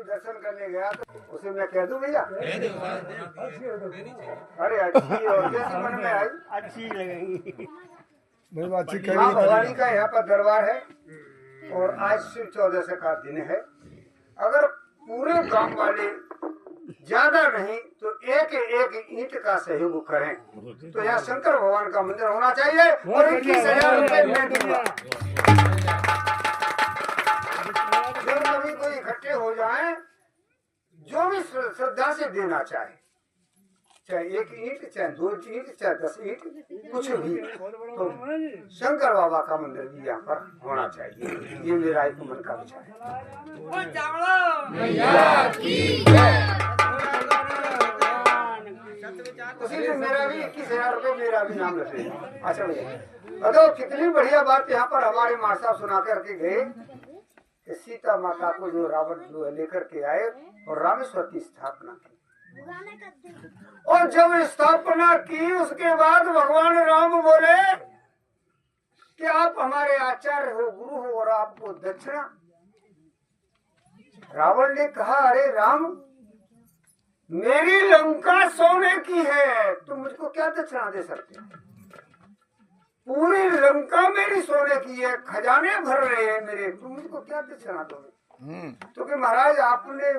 दर्शन करने गया तो उसे मैं कह दूं भैया, अरे अच्छी और जैसी मन में आई अच्छी लगेगी। माँ भवानी का यहाँ पर दरबार है और आज शिव 14 का दिन है। अगर पूरे गांव वाले ज्यादा नहीं तो एक एक ईंट का सहयोग करें तो यहाँ शंकर भगवान का मंदिर होना चाहिए और 21,000 रुपए मैं दूंगा। जो कभी कोई इकट्ठे हो जाए, जो भी श्रद्धा से देना चाहे, चाहे 1 ईंट, चाहे 2 ईंट, चाहे 10 ईंट, कुछ भी, तो शंकर बाबा का मंदिर भी यहाँ पर होना चाहिए। ये मेरा एक मन का विचार है। उसी में मेरा भी 21,000 रुपए मेरा भी नाम रखेगा। अच्छा भैया, तो कितनी बढ़िया बात यहाँ पर हमारे माँ साहब सुना करके गए कि सीता माता को जो रावण जो है लेकर के आए और रामेश्वर की स्थापना की, और जब स्थापना की उसके बाद भगवान राम बोले कि आप हमारे आचार्य हो, गुरु हो और आपको दक्षिणा। रावण ने कहा, अरे राम, मेरी लंका सोने की है, तुम मुझको क्या दक्षिणा दे सकते हो? पूरी लंका मेरी सोने की है, खजाने भर रहे हैं मेरे, तुम मुझको क्या दक्षिणा दोगे? क्योंकि महाराज आपने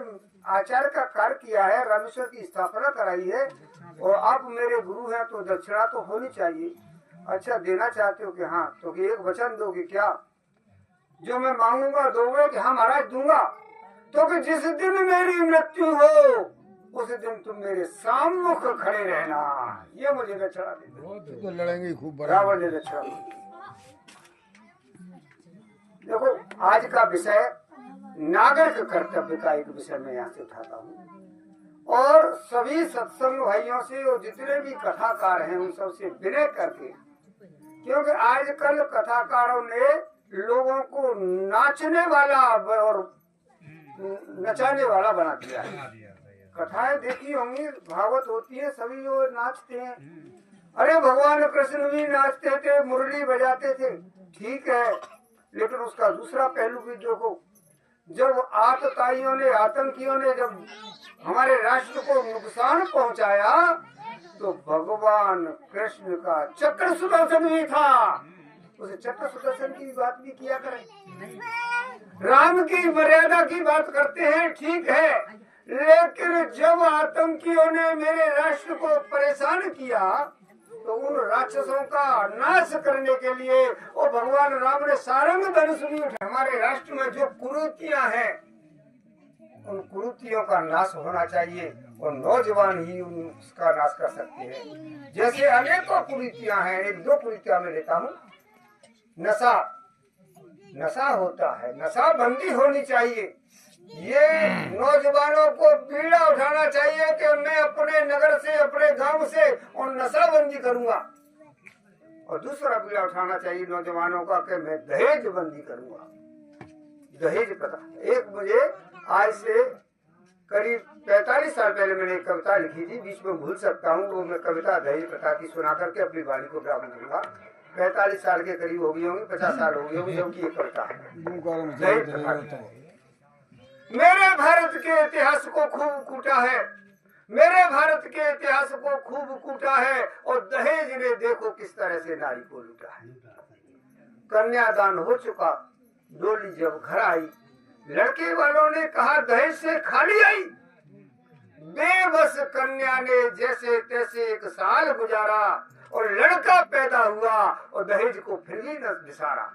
आचार्य का कार्य किया है, रामेश्वर की स्थापना कराई है और आप मेरे गुरु हैं तो दक्षिणा तो होनी चाहिए। अच्छा, देना चाहते हो कि हाँ, तो कि एक वचन दोगे क्या? जो मैं मांगूंगा दोगे? कि हाँ महाराज दूंगा। तो कि जिस दिन मेरी मृत्यु हो उस दिन तुम मेरे साममुख खड़े रहना, ये मुझे दक्षिणा दे। तो लड़ेंगे खूब। रावण ने दक्षिणा। देखो, आज का विषय नागरिक कर्तव्य का एक विषय मैं यहाँ से उठाता हूँ और सभी सत्संग भाइयों से और जितने भी कथाकार हैं उन सबसे विनय करके, क्योंकि आजकल कथाकारों ने लोगों को नाचने वाला और नचाने वाला बना दिया है। कथाएं देखी होंगी, भागवत होती है, सभी लोग नाचते हैं। अरे भगवान कृष्ण भी नाचते थे, मुरली बजाते थे, ठीक है, लेकिन उसका दूसरा पहलू भी देखो। जब आतताइयों ने, आतंकियों ने जब हमारे राष्ट्र को नुकसान पहुंचाया तो भगवान कृष्ण का चक्र सुदर्शन भी था, उसे चक्र सुदर्शन की बात भी किया करें। राम की मर्यादा की बात करते हैं, ठीक है, लेकिन जब आतंकियों ने मेरे राष्ट्र को परेशान किया तो उन राक्षसों का नाश करने के लिए वो भगवान राम ने सारंग धनुष भी उठाया। हमारे राष्ट्र में जो कुरीतियां हैं उन कुरीतियों का नाश होना चाहिए और नौजवान ही उसका नाश कर सकते हैं। जैसे अनेकों कुरीतियां हैं, 1-2 कुरीतियां मैं लेता हूँ। नशा होता है, नशा बंदी होनी चाहिए। ये नौजवानों को बीड़ा उठाना चाहिए कि मैं अपने नगर से, अपने गांव से और नशा बंदी करूंगा। और दूसरा बीड़ा उठाना चाहिए नौजवानों का कि मैं दहेज बंदी करूंगा। दहेज प्रथा, एक मुझे आज से करीब 45 साल पहले मैंने एक कविता लिखी थी, बीच में भूल सकता हूँ, वो मैं कविता दहेज प्रथा की सुना करके अपनी वाणी को विराम दूंगा। 45 साल के करीब हो गई होंगी, 50 साल हो गई होंगी जबकि ये कविता है दहेज प्रथा। मेरे भारत के इतिहास को खूब कूटा है, मेरे भारत के इतिहास को खूब कूटा है और दहेज ने देखो किस तरह से नारी को लूटा है। कन्यादान हो चुका, डोली जब घर आई, लड़के वालों ने कहा दहेज से खाली आई। बेबस कन्या ने जैसे तैसे 1 साल गुजारा और लड़का पैदा हुआ और दहेज को फिर भी न बिसारा।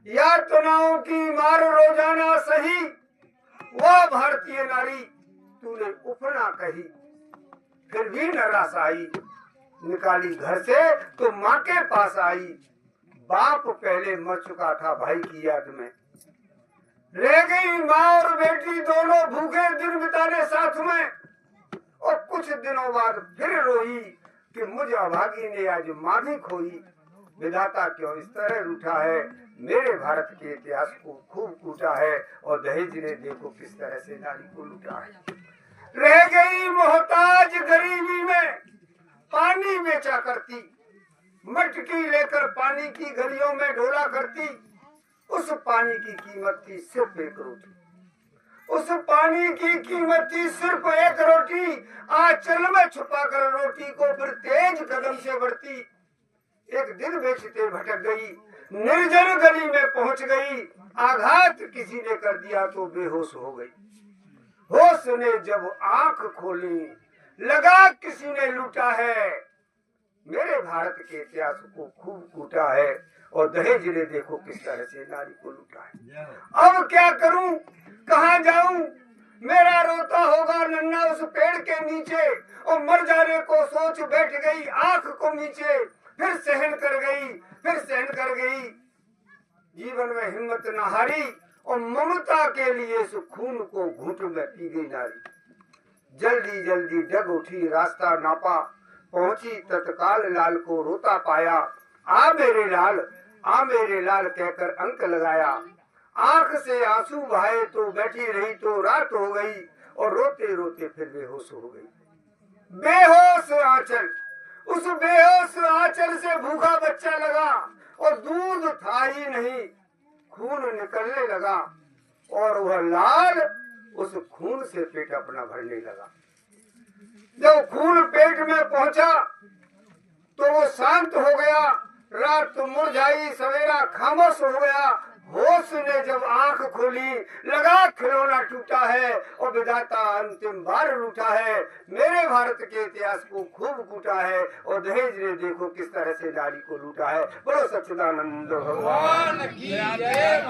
यातनाओं की मार रोजाना सही, वह भारतीय नारी तूने उफना कही। फिर भी न रास आई, निकाली घर से तो माँ के पास आई। बाप पहले मर चुका था भाई की याद में, रह गई माँ और बेटी दोनों भूखे दिन बिताने साथ में। और कुछ दिनों बाद फिर रोई कि मुझ अभागी ने आज माँ भी खोई। विधाता क्यों इस तरह रूठा है, मेरे भारत के इतिहास को खूब कूटा है। और दहेज ने देखो किस तरह से नारी को लूटा है। रह गई मोहताज गरीबी में, पानी बेचा करती, मटकी लेकर पानी की गलियों में ढोला करती। उस पानी की कीमत थी सिर्फ एक रोटी, उस पानी की कीमत थी सिर्फ एक रोटी। आंचल में छुपाकर रोटी को फिर तेज कदम से बढ़ती। एक दिन बेचते भटक गई, निर्जन गली में पहुंच गई। आघात किसी ने कर दिया तो बेहोश हो गई। होश ने जब आंख खोली, लगा किसी ने लूटा है। मेरे भारत के इतिहास को खूब कूटा है। और दहेज ने देखो किस तरह से नारी को लूटा है। अब क्या करूं, कहां जाऊं, मेरा रोता होगा नन्ना उस पेड़ के नीचे। और मर जाने को सोच बैठ गई आंख को नीचे। फिर सहन कर गई, फिर सहन कर गई। जीवन में हिम्मत न हारी और ममता के लिए इस खून को घूंट में पी गई नारी। जल्दी जल्दी डग उठी, रास्ता नापा, पहुंची तत्काल लाल को रोता पाया। आ मेरे लाल, आ मेरे लाल कहकर अंक लगाया। आंख से आंसू बहाए तो बैठी रही तो रात हो गई। और रोते रोते फिर बेहोश हो गई। बेहोश आंचल, उस बेहोश आंचल से भूखा बच्चा लगा। और दूध था ही नहीं, खून निकलने लगा। और वह लाल उस खून से पेट अपना भरने लगा। जब खून पेट में पहुंचा तो वो शांत हो गया। रात मुरझाई, सवेरा खामोश हो गया। होश ने जब आंख खोली, लगा खिलौना टूटा है और विधाता अंतिम बार लूटा है। मेरे भारत के इतिहास को खूब कूटा है। और दहेज ने देखो किस तरह से नारी को लूटा है। बोलो सच्चिदानंद भगवान की जय।